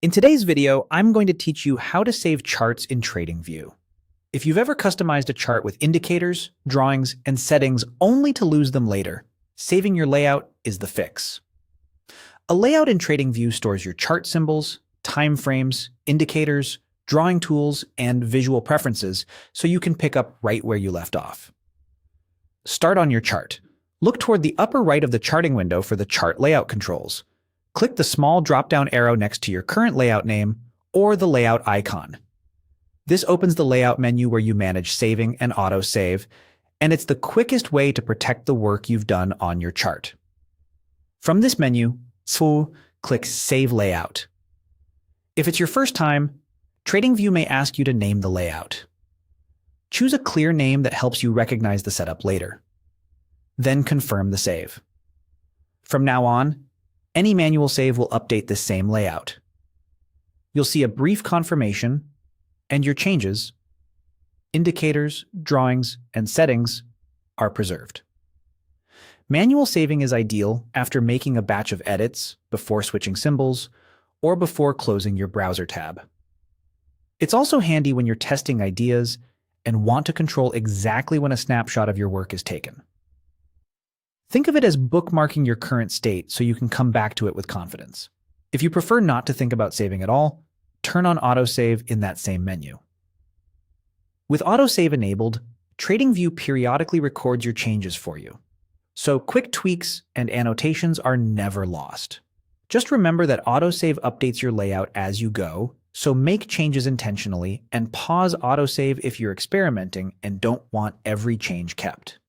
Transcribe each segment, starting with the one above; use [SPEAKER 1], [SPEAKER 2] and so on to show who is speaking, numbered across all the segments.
[SPEAKER 1] In today's video, I'm going to teach you how to save charts in TradingView. If you've ever customized a chart with indicators, drawings, and settings only to lose them later, saving your layout is the fix. A layout in TradingView stores your chart symbols, time frames, indicators, drawing tools, and visual preferences so you can pick up right where you left off. Start on your chart. Look toward the upper right of the charting window for the chart layout controls. Click the small drop-down arrow next to your current layout name or the layout icon. This opens the layout menu where you manage saving and auto-save, and it's the quickest way to protect the work you've done on your chart. From this menu, click Save Layout. If it's your first time, TradingView may ask you to name the layout. Choose a clear name that helps you recognize the setup later. Then confirm the save. From now on, any manual save will update this same layout. You'll see a brief confirmation, and your changes, indicators, drawings, and settings are preserved. Manual saving is ideal after making a batch of edits, before switching symbols, or before closing your browser tab. It's also handy when you're testing ideas and want to control exactly when a snapshot of your work is taken. Think of it as bookmarking your current state so you can come back to it with confidence. If you prefer not to think about saving at all, turn on autosave in that same menu. With autosave enabled, TradingView periodically records your changes for you, so quick tweaks and annotations are never lost. Just remember that autosave updates your layout as you go, so make changes intentionally and pause autosave if you're experimenting and don't want every change kept.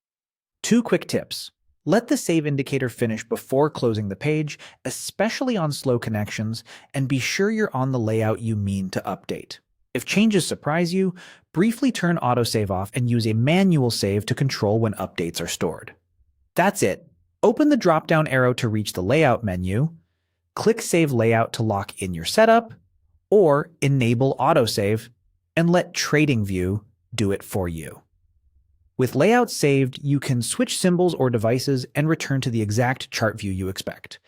[SPEAKER 1] 2 quick tips. Let the save indicator finish before closing the page, especially on slow connections, and be sure you're on the layout you mean to update. If changes surprise you, briefly turn autosave off and use a manual save to control when updates are stored. That's it. Open the drop-down arrow to reach the layout menu, click Save Layout to lock in your setup, or enable autosave and let TradingView do it for you. With layout saved, you can switch symbols or devices and return to the exact chart view you expect.